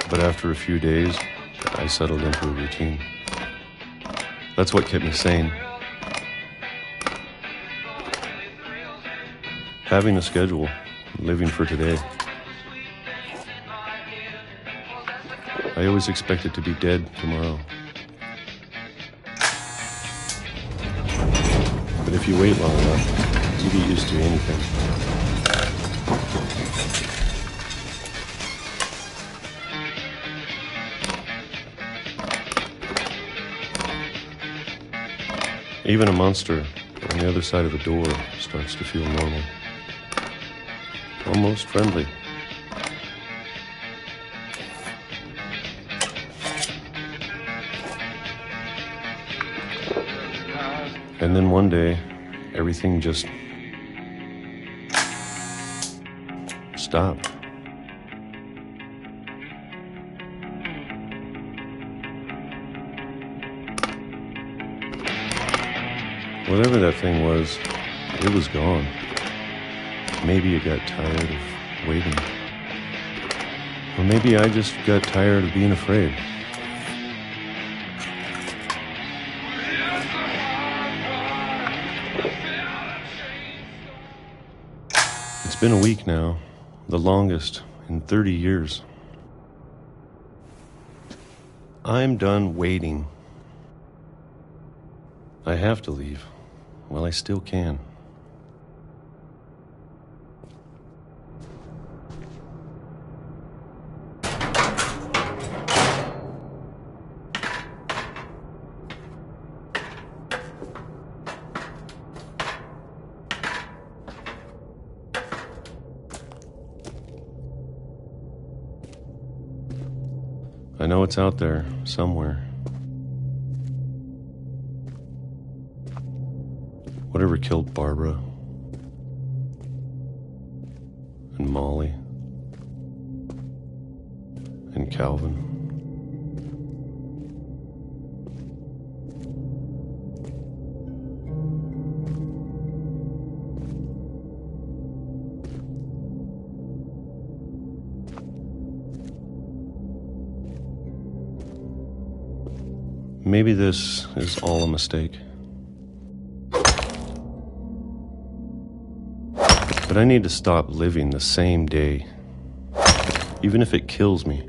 But after a few days, I settled into a routine. That's what kept me sane. Having a schedule, living for today. I always expected to be dead tomorrow. But if you wait long enough, you get used to anything. Even a monster on the other side of the door starts to feel normal. Almost friendly. And then one day, everything just stopped. Whatever that thing was, it was gone. Maybe it got tired of waiting. Or maybe I just got tired of being afraid. It's been a week now, the longest in 30 years. I'm done waiting. I have to leave. Well, I still can. I know it's out there, somewhere. Whatever killed Barbara and Molly and Calvin. Maybe this is all a mistake. But I need to stop living the same day, even if it kills me.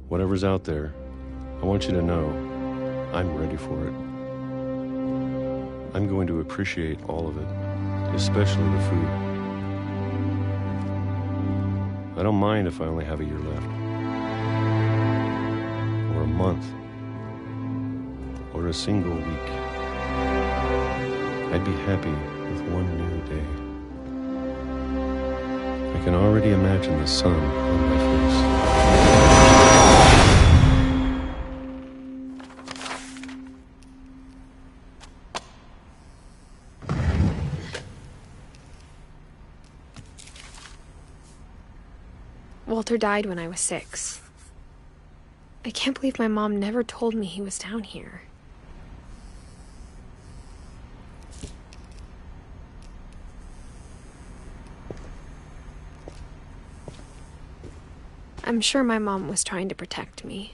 Whatever's out there, I want you to know I'm ready for it. I'm going to appreciate all of it, especially the food. I don't mind if I only have a year left. Or a month, or a single week. I'd be happy with one new day. I can already imagine the sun on my face. Walter died when I was 6. I can't believe my mom never told me he was down here. I'm sure my mom was trying to protect me.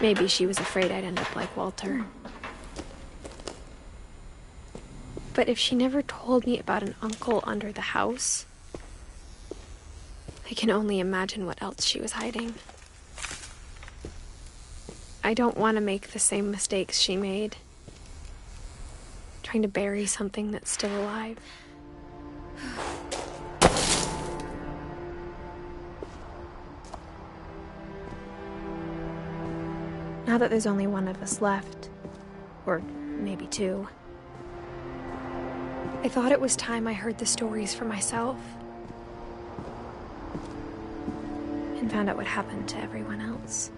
Maybe she was afraid I'd end up like Walter. But if she never told me about an uncle under the house, I can only imagine what else she was hiding. I don't want to make the same mistakes she made, trying to bury something that's still alive. Now that there's only one of us left, or maybe 2, I thought it was time I heard the stories for myself and found out what happened to everyone else.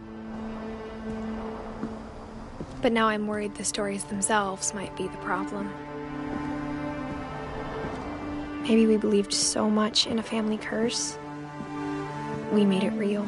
But now I'm worried the stories themselves might be the problem. Maybe we believed so much in a family curse, we made it real.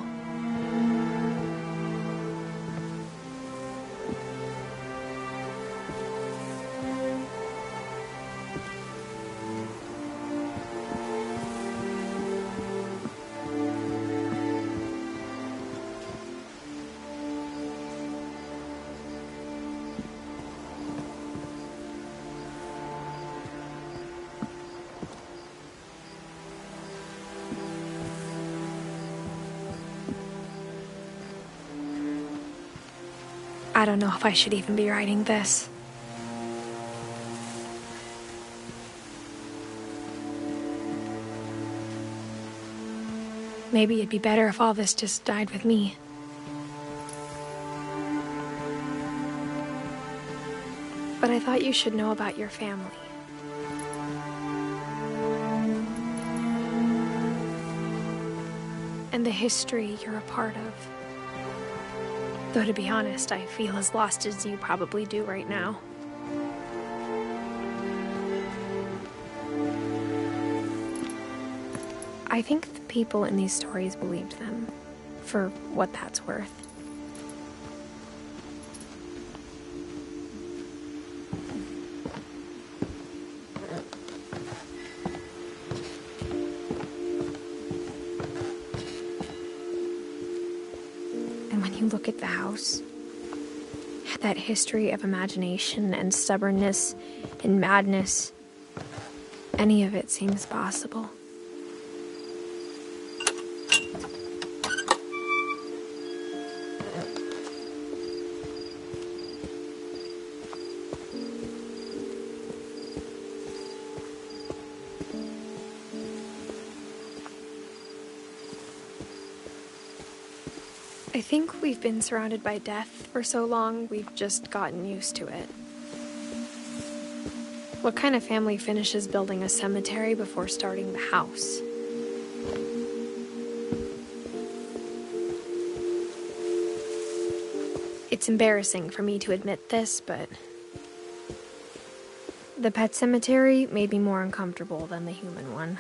I don't know if I should even be writing this. Maybe it'd be better if all this just died with me. But I thought you should know about your family. And the history you're a part of. Though to be honest, I feel as lost as you probably do right now. I think the people in these stories believed them, for what that's worth. And when you look at the house, that history of imagination and stubbornness and madness, any of it seems possible. I think we've been surrounded by death for so long, we've just gotten used to it. What kind of family finishes building a cemetery before starting the house? It's embarrassing for me to admit this, but the pet cemetery made me more uncomfortable than the human one.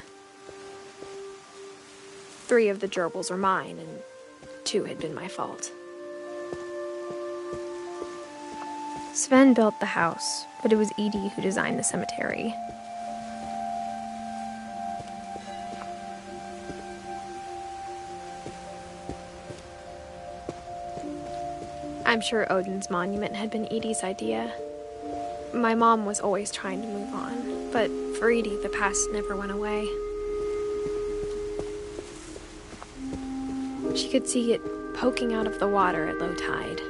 3 of the gerbils are mine, and 2 had been my fault. Sven built the house, but it was Edie who designed the cemetery. I'm sure Odin's monument had been Edie's idea. My mom was always trying to move on, but for Edie, the past never went away. She could see it poking out of the water at low tide.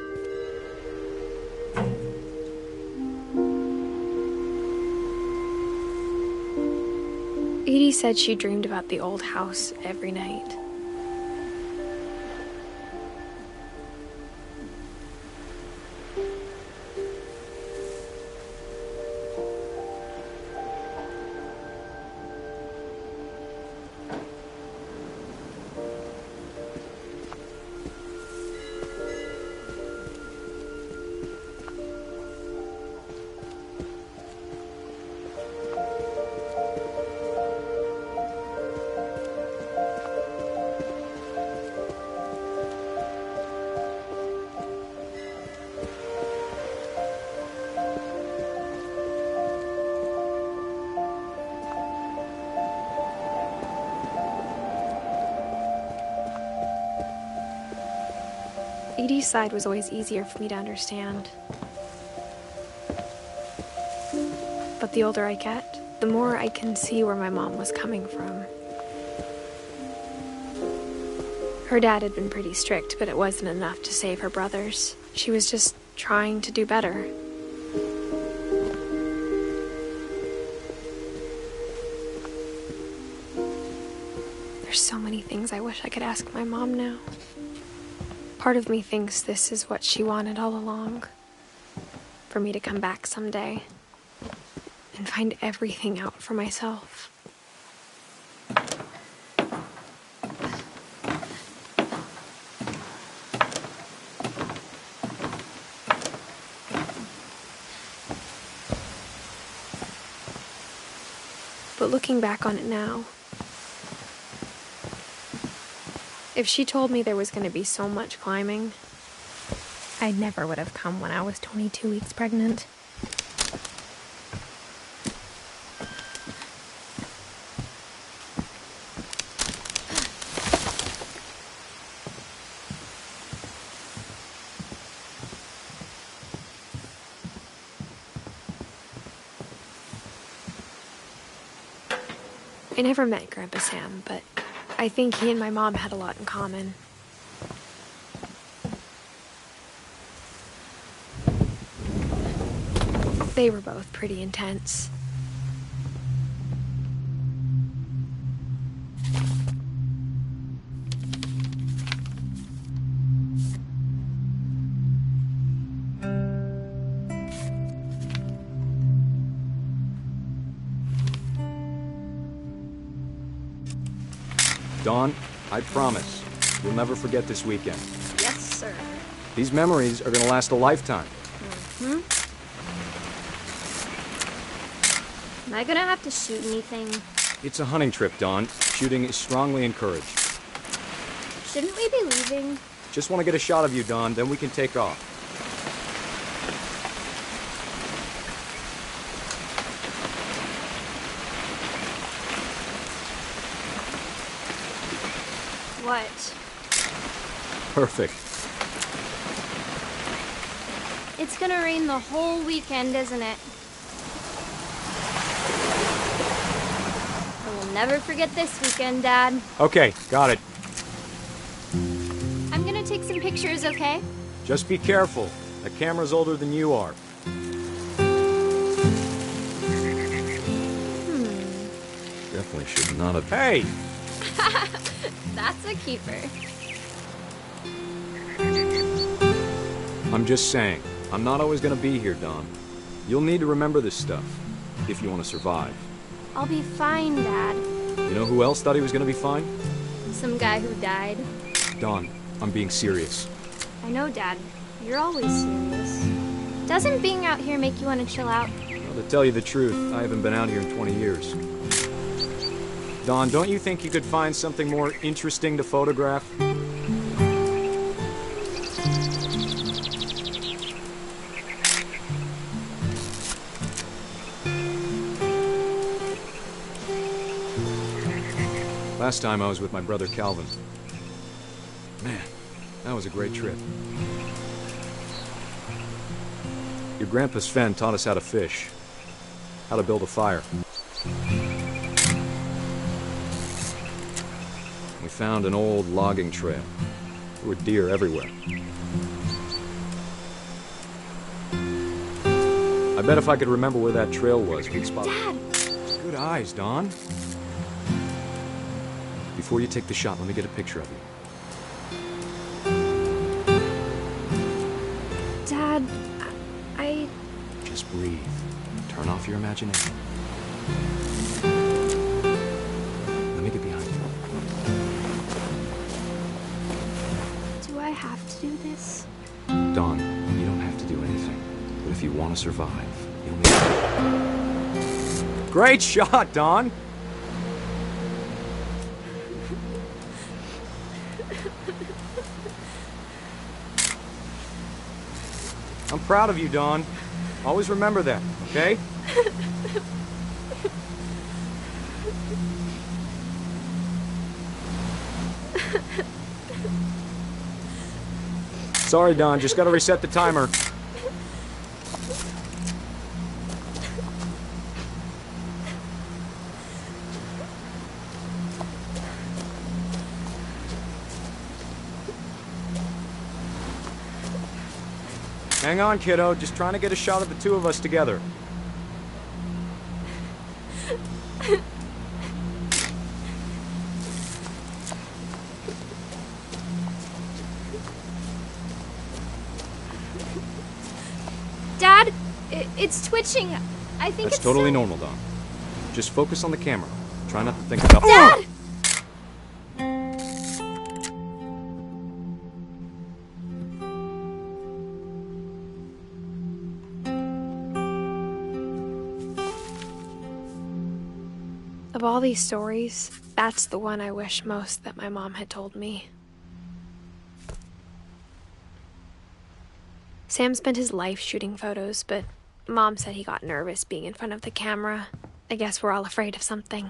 Edie said she dreamed about the old house every night. Edie's side was always easier for me to understand. But the older I get, the more I can see where my mom was coming from. Her dad had been pretty strict, but it wasn't enough to save her brothers. She was just trying to do better. There's so many things I wish I could ask my mom now. Part of me thinks this is what she wanted all along. For me to come back someday and find everything out for myself. But looking back on it now, if she told me there was going to be so much climbing, I never would have come when I was 22 weeks pregnant. I never met Grandpa Sam, but I think he and my mom had a lot in common. They were both pretty intense. Dawn, I promise, you'll never forget this weekend. Yes, sir. These memories are gonna last a lifetime. Am I gonna have to shoot anything? It's a hunting trip, Dawn. Shooting is strongly encouraged. Shouldn't we be leaving? Just want to get a shot of you, Dawn, then we can take off. What? Perfect. It's gonna rain the whole weekend, isn't it? I will never forget this weekend, Dad. Okay, got it. I'm gonna take some pictures, okay? Just be careful. The camera's older than you are. Definitely should not have... Hey! That's a keeper. I'm just saying, I'm not always gonna be here, Dawn. You'll need to remember this stuff, if you want to survive. I'll be fine, Dad. You know who else thought he was gonna be fine? Some guy who died. Dawn, I'm being serious. I know, Dad. You're always serious. Doesn't being out here make you want to chill out? Well, to tell you the truth, I haven't been out here in 20 years. Dawn, don't you think you could find something more interesting to photograph? Last time I was with my brother Calvin. Man, that was a great trip. Your grandpa Sven taught us how to fish, how to build a fire. We found an old logging trail. There were deer everywhere. I bet if I could remember where that trail was, we'd spot... Dad! Good eyes, Dawn. Before you take the shot, let me get a picture of you. Dad, I... Just breathe. Turn off your imagination. Let me get behind you. Do I have to do this? Dawn, you don't have to do anything. But if you want to survive, you'll need to... Great shot, Dawn! I'm proud of you, Dawn. Always remember that, okay? Sorry, Dawn. Just gotta reset the timer. Hang on, kiddo. Just trying to get a shot of the two of us together. Dad, it's twitching. I think That's it's totally so... normal, Dawn. Just focus on the camera. Try not to think about... Dad! Of all these stories, that's the one I wish most that my mom had told me. Sam spent his life shooting photos, but Mom said he got nervous being in front of the camera. I guess we're all afraid of something.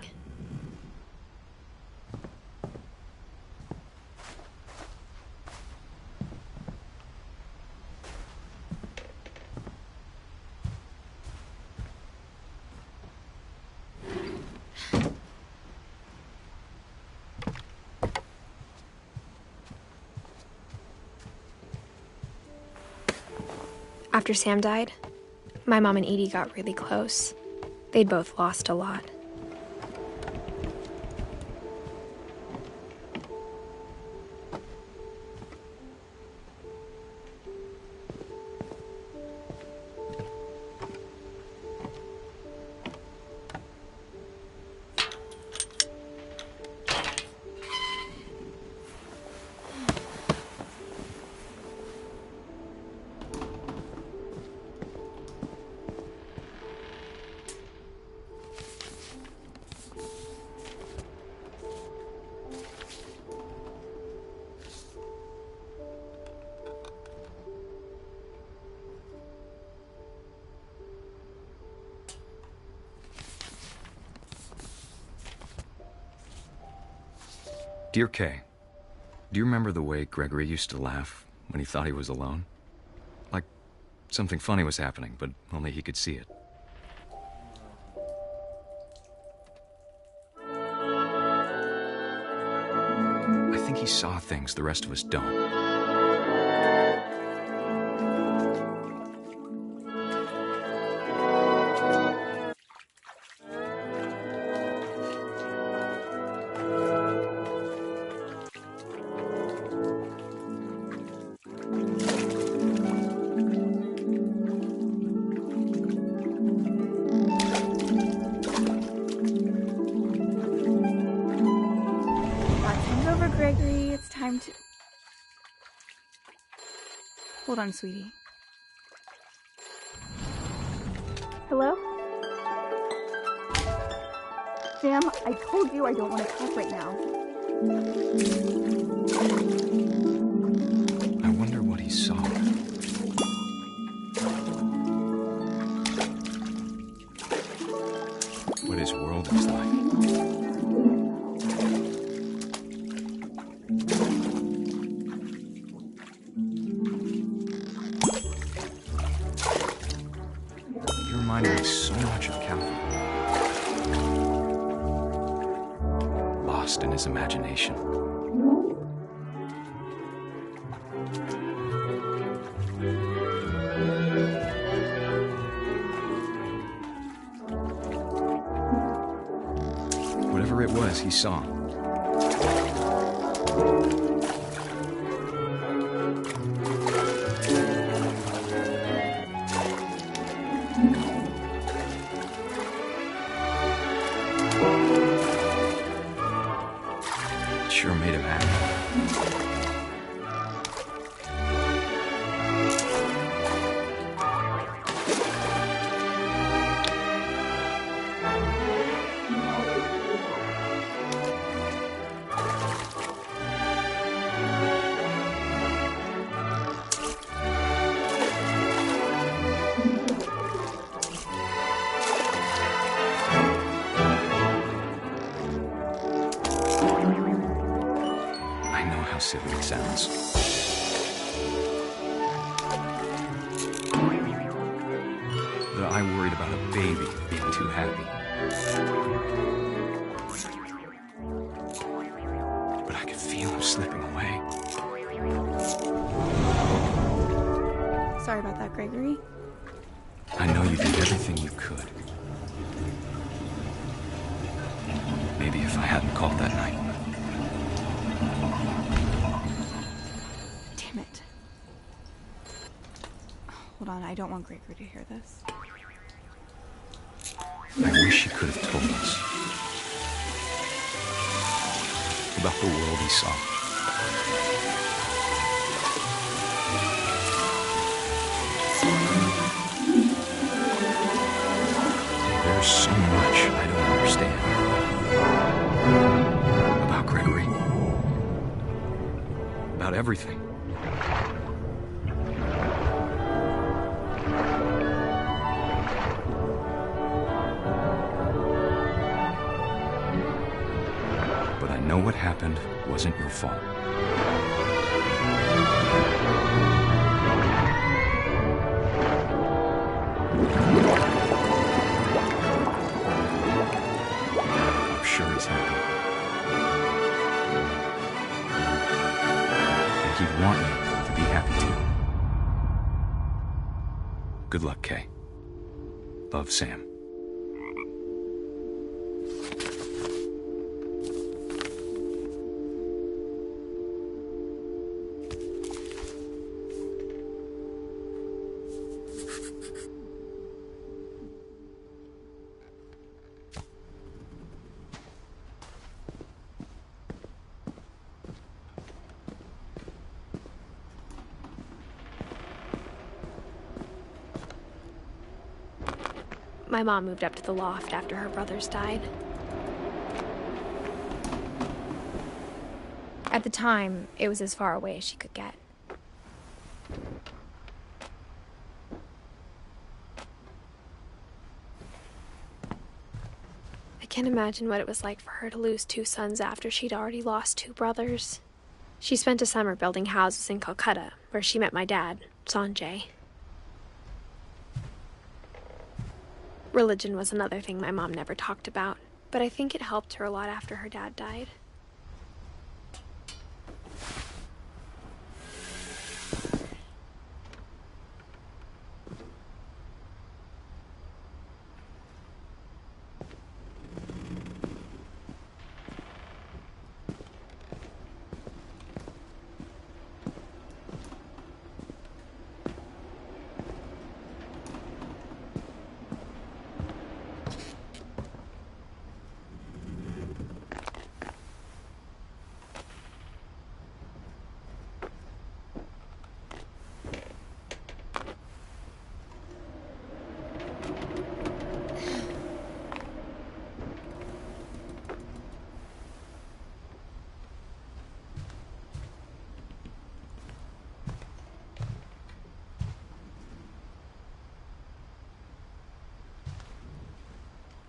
After Sam died, my mom and Edie got really close. They'd both lost a lot. Dear Kay, do you remember the way Gregory used to laugh when he thought he was alone? Like something funny was happening, but only he could see it. I think he saw things the rest of us don't. Gregory, it's time to... Hold on, sweetie. Hello? Sam, I told you I don't want to talk right now. I wonder what he saw. What his world is like. Reminded me so much of Calvin. Lost in his imagination. Whatever it was, he saw. Sure made him happy. How silly it sounds. But I worried about a baby being too happy. But I could feel him slipping away. Sorry about that, Gregory. I know you did everything you could. Maybe if I hadn't called that night. Damn it. Hold on, I don't want Gregory to hear this. I wish he could have told us about the world he saw. There's so much I don't understand. everything. But I know what happened wasn't your fault. I'm sure he's happy. And he'd want you to be happy too. Good luck, Kay. Love, Sam. My mom moved up to the loft after her brothers died. At the time, it was as far away as she could get. I can't imagine what it was like for her to lose 2 sons after she'd already lost 2 brothers. She spent a summer building houses in Calcutta, where she met my dad, Sanjay. Religion was another thing my mom never talked about, but I think it helped her a lot after her dad died.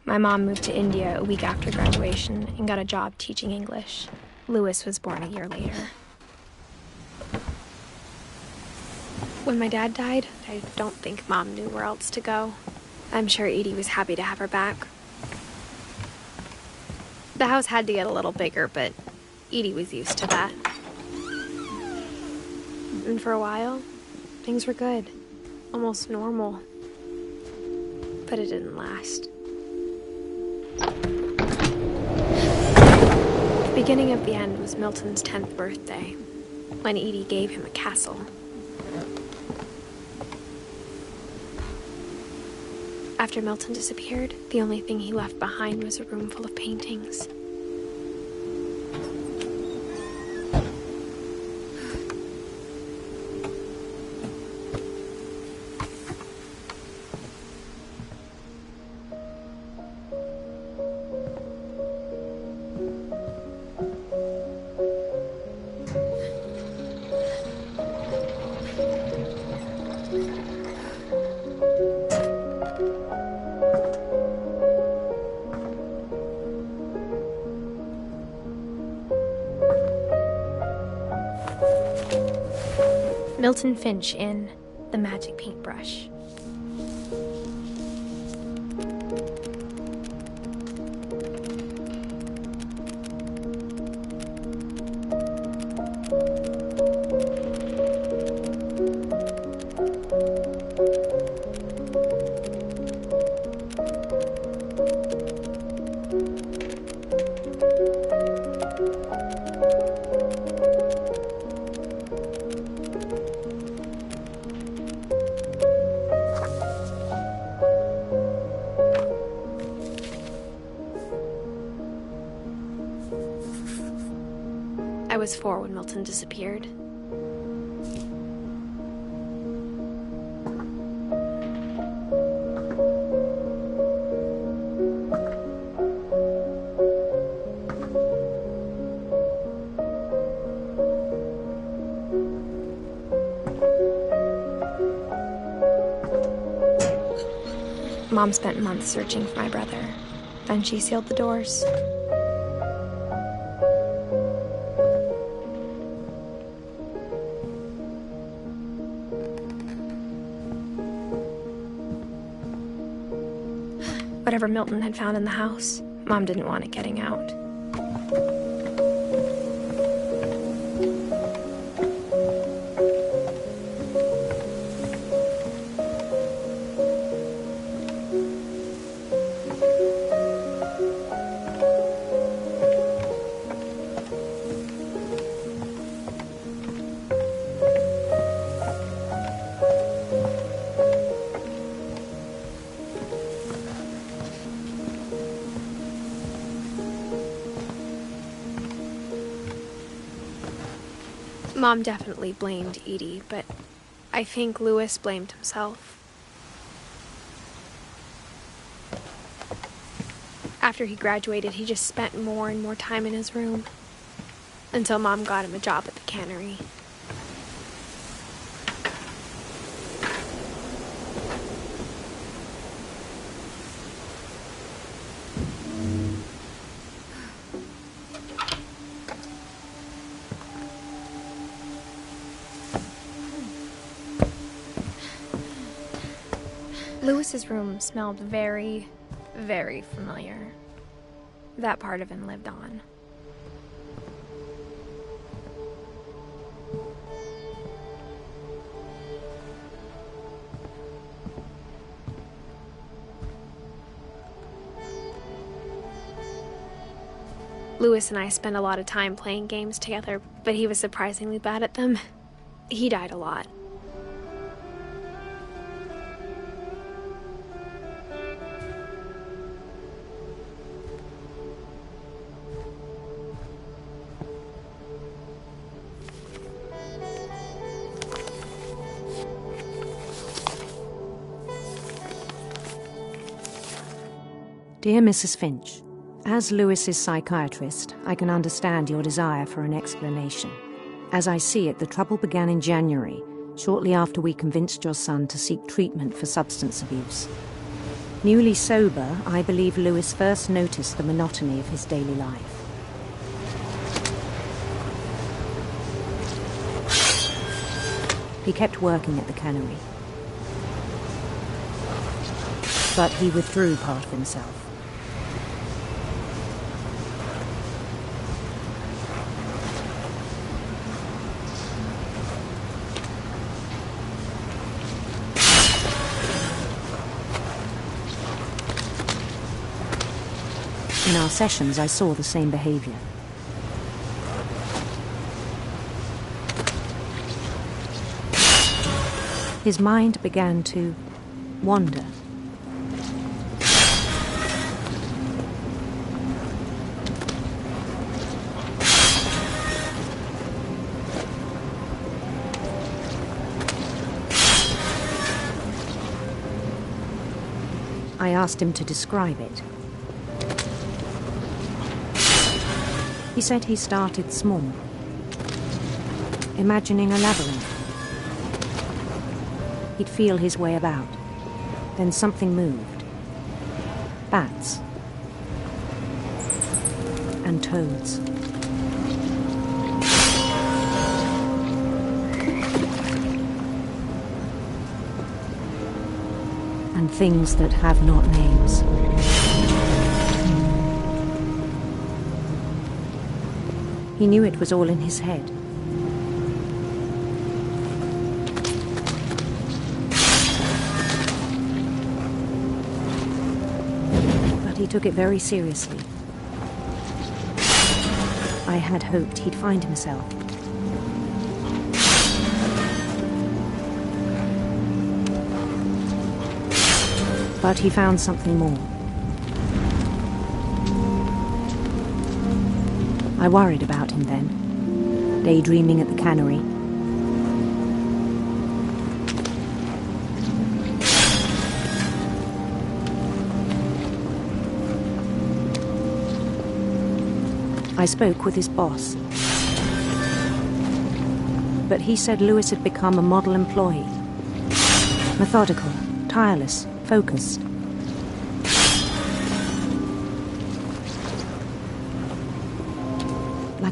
My mom moved to India a week after graduation and got a job teaching English. Louis was born a year later. When my dad died, I don't think Mom knew where else to go. I'm sure Edie was happy to have her back. The house had to get a little bigger, but Edie was used to that. And for a while, things were good. Almost normal. But it didn't last. The beginning of the end was Milton's 10th birthday, when Edie gave him a castle. After Milton disappeared, the only thing he left behind was a room full of paintings. Milton Finch in The Magic Paintbrush. I was 4 when Milton disappeared. Mom spent months searching for my brother. Then she sealed the doors. Whatever Milton had found in the house, Mom didn't want it getting out. Mom definitely blamed Edie, but I think Louis blamed himself. After he graduated, he just spent more and more time in his room, until Mom got him a job at the cannery. Louis's room smelled very, very familiar. That part of him lived on. Louis and I spent a lot of time playing games together, but he was surprisingly bad at them. He died a lot. Dear Mrs. Finch, as Louis's psychiatrist, I can understand your desire for an explanation. As I see it, the trouble began in January, shortly after we convinced your son to seek treatment for substance abuse. Newly sober, I believe Louis first noticed the monotony of his daily life. He kept working at the cannery, but he withdrew part of himself. In our sessions, I saw the same behavior. His mind began to wander. I asked him to describe it. He said he started small, imagining a labyrinth. He'd feel his way about. Then something moved. Bats. And toads. And things that have not names. He knew it was all in his head. But he took it very seriously. I had hoped he'd find himself. But he found something more. I worried about him then, daydreaming at the cannery. I spoke with his boss, but he said Louis had become a model employee. Methodical, tireless, focused.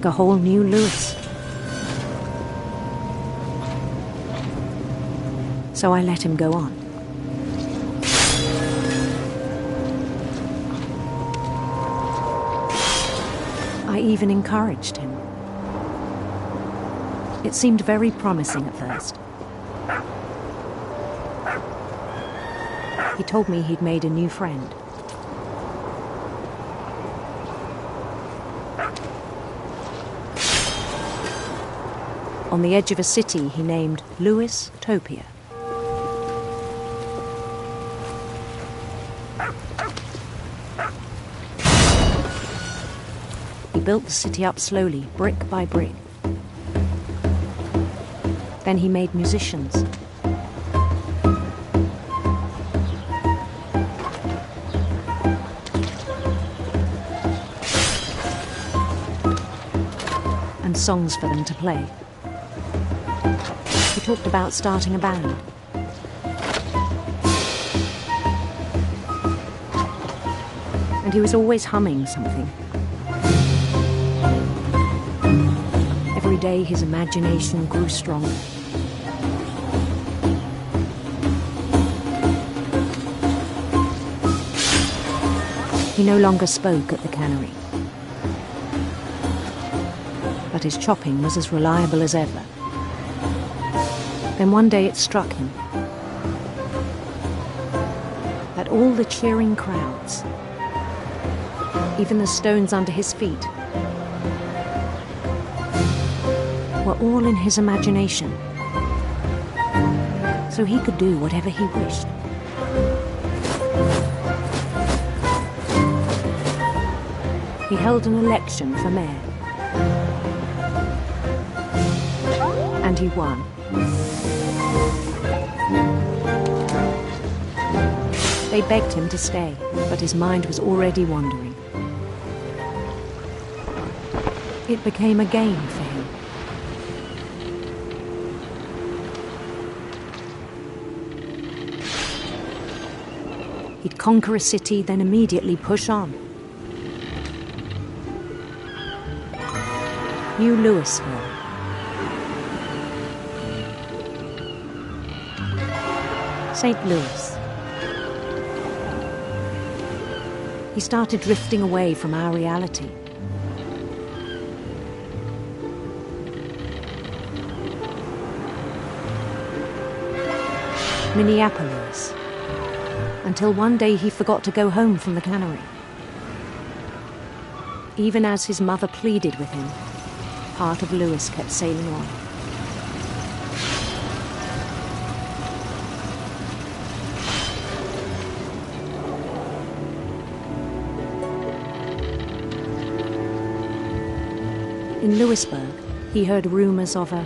like a whole new Lewis. So I let him go on. I even encouraged him. It seemed very promising at first. He told me he'd made a new friend. On the edge of a city he named Lewis Topia. He built the city up slowly, brick by brick. Then he made musicians. And songs for them to play. He talked about starting a band. And he was always humming something. Every day his imagination grew stronger. He no longer spoke at the cannery. But his chopping was as reliable as ever. Then one day it struck him that all the cheering crowds, even the stones under his feet, were all in his imagination, so he could do whatever he wished. He held an election for mayor, and he won. They begged him to stay, but his mind was already wandering. It became a game for him. He'd conquer a city, then immediately push on. New Louisville. St. Louis. He started drifting away from our reality. Minneapolis. Until one day he forgot to go home from the cannery. Even as his mother pleaded with him, part of Lewis kept sailing on. In Lewisburg, he heard rumors of a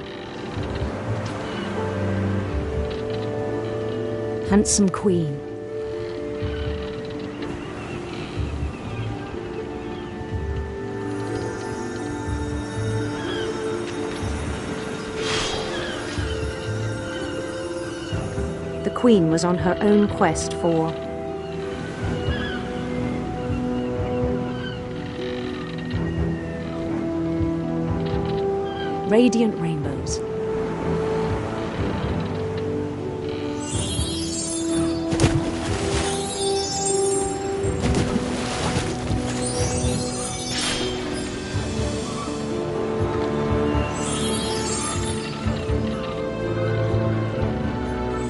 handsome queen. The queen was on her own quest for radiant rainbows.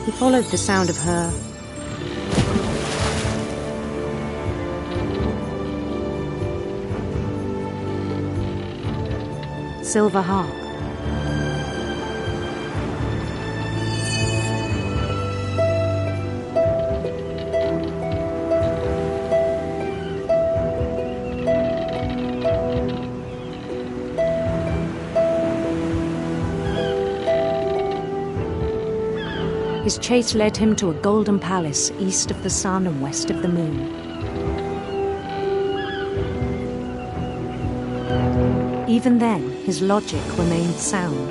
He followed the sound of her silver harp. His chase led him to a golden palace east of the sun and west of the moon. Even then, his logic remained sound.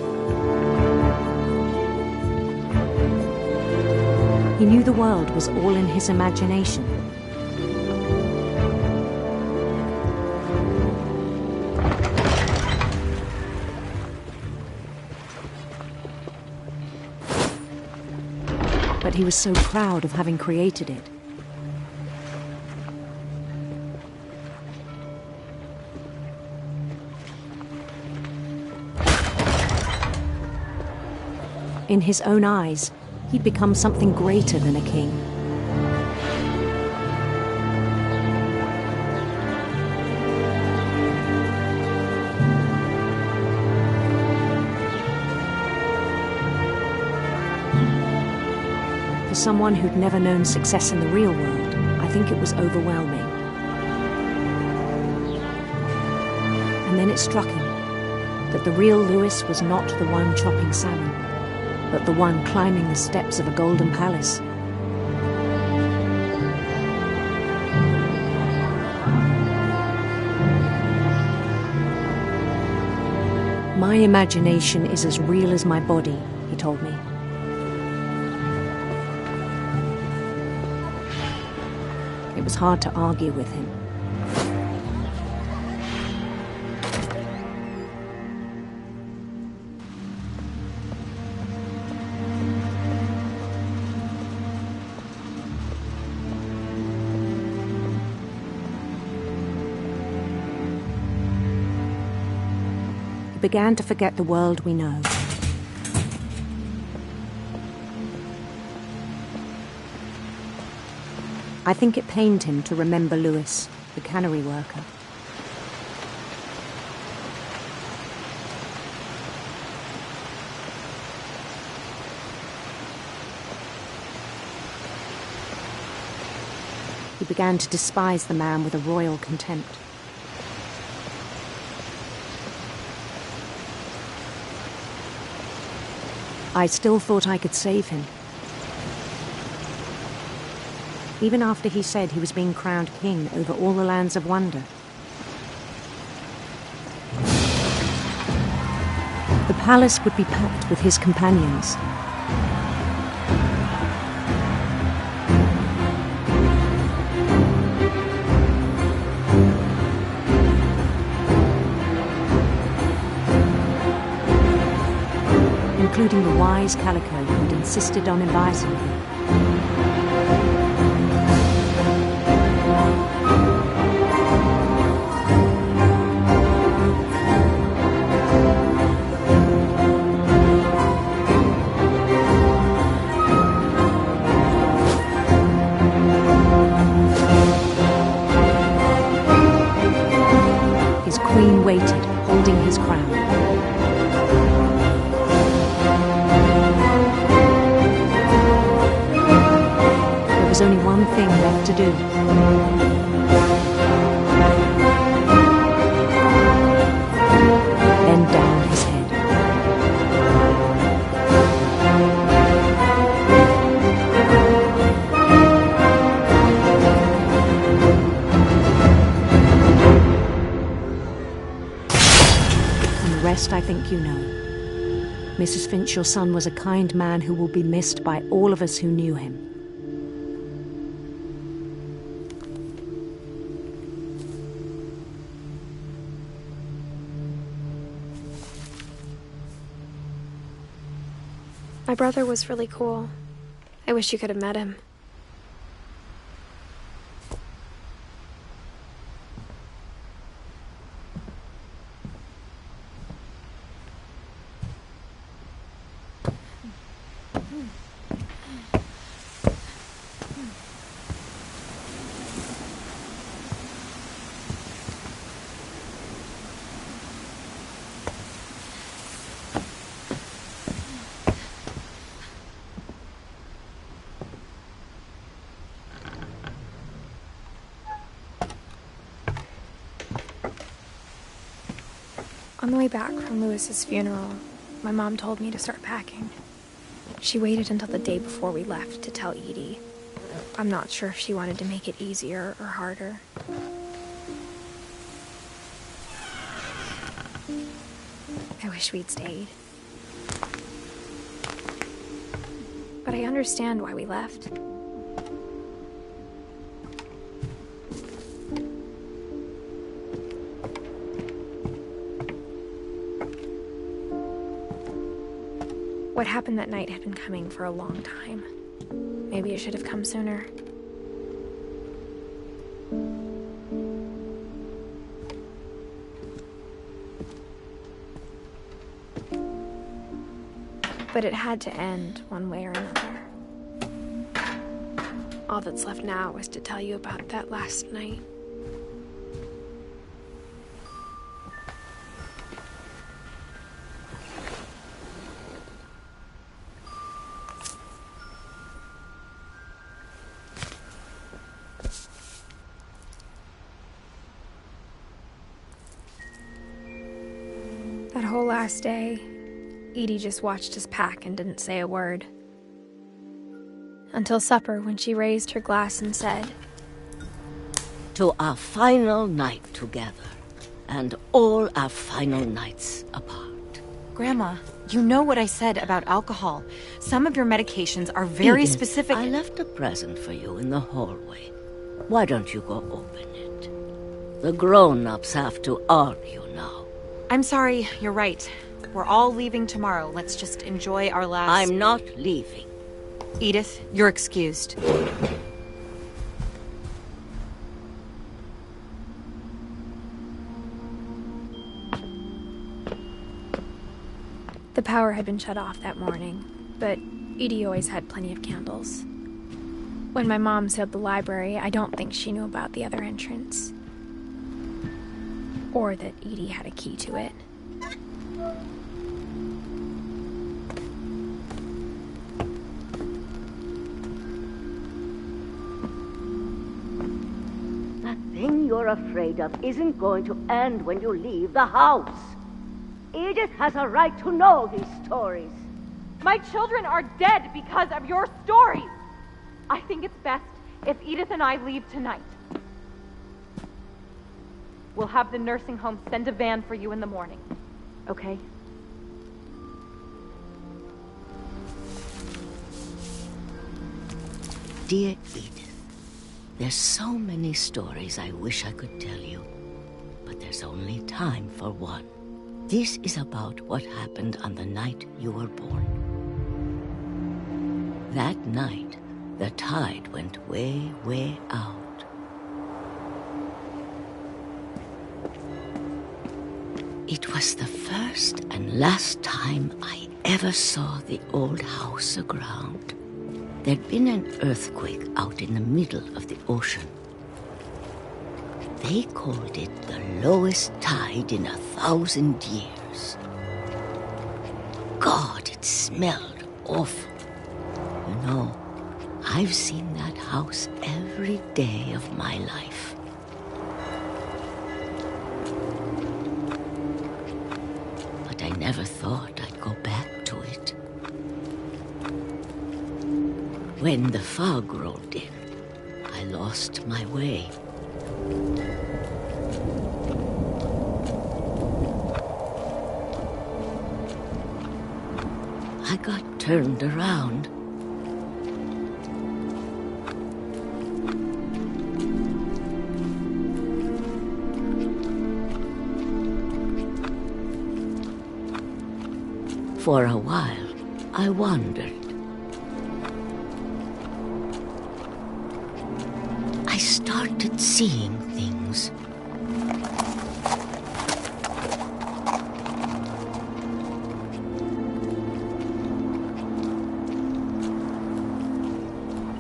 He knew the world was all in his imagination. but he was so proud of having created it. In his own eyes, he'd become something greater than a king. For someone who'd never known success in the real world, I think it was overwhelming. And then it struck him that the real Lewis was not the one chopping salmon, but the one climbing the steps of a golden palace. My imagination is as real as my body, he told me. It was hard to argue with him. He began to forget the world we know. I think it pained him to remember Lewis, the cannery worker. He began to despise the man with a royal contempt. I still thought I could save him. Even after he said he was being crowned king over all the lands of wonder. The palace would be packed with his companions. Including the wise Calico who had insisted on inviting him. His queen waited, holding his crown. There was only one thing left to do. Bend down his head. And the rest I think you know. Mrs. Finch, your son was a kind man who will be missed by all of us who knew him. My brother was really cool. I wish you could have met him. On the way back from Lewis's funeral, my mom told me to start packing. She waited until the day before we left to tell Edie. I'm not sure if she wanted to make it easier or harder. I wish we'd stayed. But I understand why we left. What happened that night had been coming for a long time. Maybe it should have come sooner. But it had to end one way or another. All that's left now is to tell you about that last night. That whole last day, Edie just watched us pack and didn't say a word. Until supper, when she raised her glass and said, "To our final night together, and all our final nights apart." Grandma, you know what I said about alcohol. Some of your medications are very Edith, specific. I left a present for you in the hallway. Why don't you go open it? The grown-ups have to argue now. I'm sorry, you're right. We're all leaving tomorrow. Let's just enjoy our last... I'm not leaving. Edith, you're excused. The power had been shut off that morning, but Edie always had plenty of candles. When my mom sealed the library, I don't think she knew about the other entrance. Or that Edie had a key to it. That thing you're afraid of isn't going to end when you leave the house. Edith has a right to know these stories. My children are dead because of your stories. I think it's best if Edith and I leave tonight. We'll have the nursing home send a van for you in the morning, okay? Dear Edith, there's so many stories I wish I could tell you, but there's only time for one. This is about what happened on the night you were born. That night, the tide went way, way out. It was the first and last time I ever saw the old house aground. There'd been an earthquake out in the middle of the ocean. They called it the lowest tide in 1,000 years. God, it smelled awful. You know, I've seen that house every day of my life. But I never thought I'd go back to it. When the fog rolled in, I lost my way. I got turned around. For a while, I wandered. I started seeing things.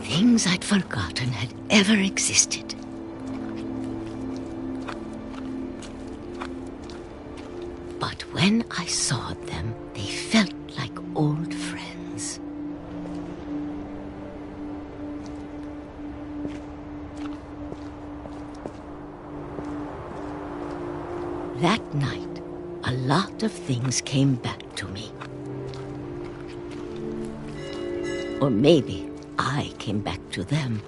Things I'd forgotten had ever existed. But when I saw them, they felt like old friends. That night, a lot of things came back to me. Or maybe I came back to them.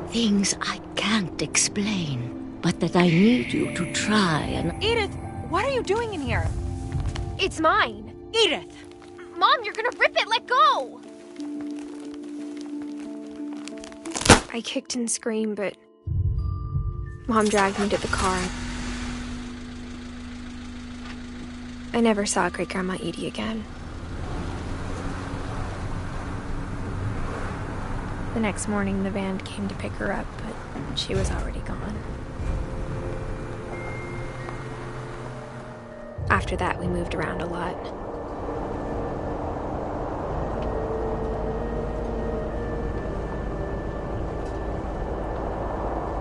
Things I can't explain, but that I need you to try and... Edith, what are you doing in here? It's mine! Edith! Mom, you're gonna rip it! Let go! I kicked and screamed, but Mom dragged me to the car. I never saw Great-Grandma Edie again. The next morning, the van came to pick her up, but she was already gone. After that, we moved around a lot.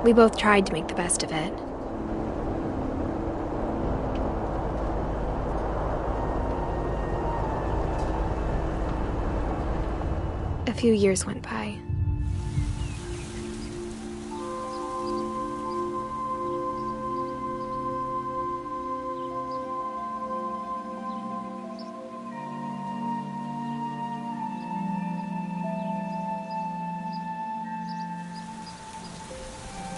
We both tried to make the best of it. A few years went by.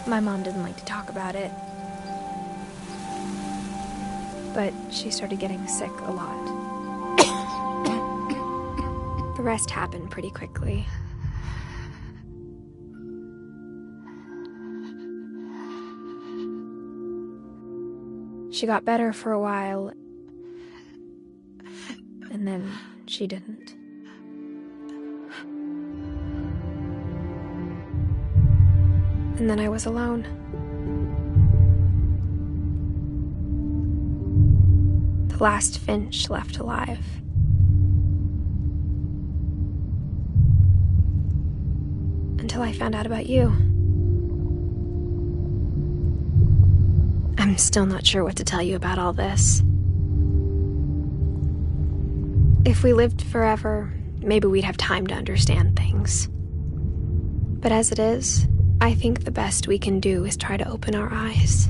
My mom didn't like to talk about it, but she started getting sick a lot. The rest happened pretty quickly. She got better for a while, and then she didn't. And then I was alone. The last Finch left alive. Until I found out about you. I'm still not sure what to tell you about all this. If we lived forever, maybe we'd have time to understand things. But as it is, I think the best we can do is try to open our eyes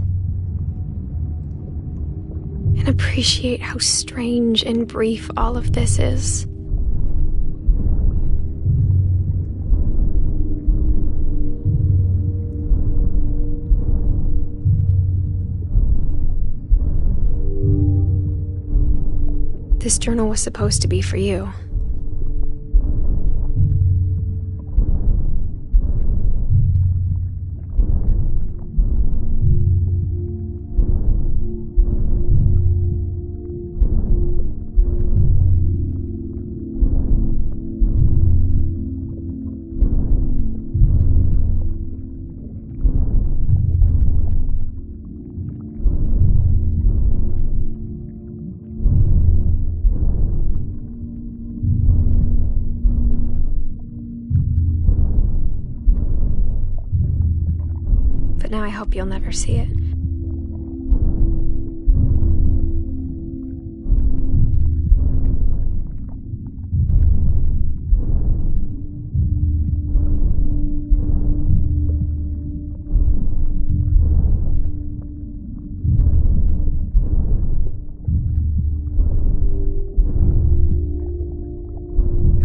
and appreciate how strange and brief all of this is. This journal was supposed to be for you. Now I hope you'll never see it.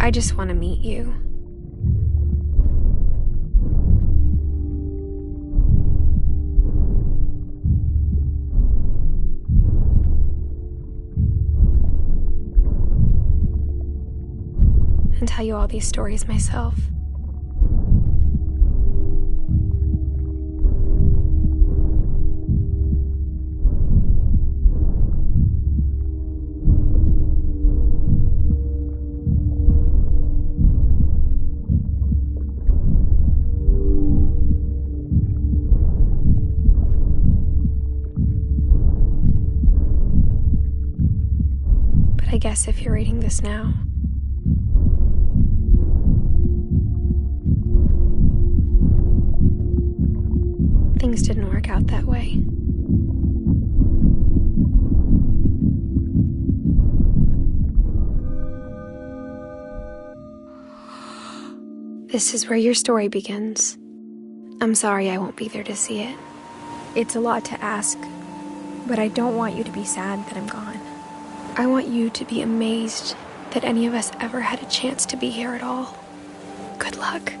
I just want to meet you. And tell you all these stories myself. But I guess if you're reading this now, things didn't work out that way. This is where your story begins. I'm sorry I won't be there to see it. It's a lot to ask, but I don't want you to be sad that I'm gone. I want you to be amazed that any of us ever had a chance to be here at all. Good luck.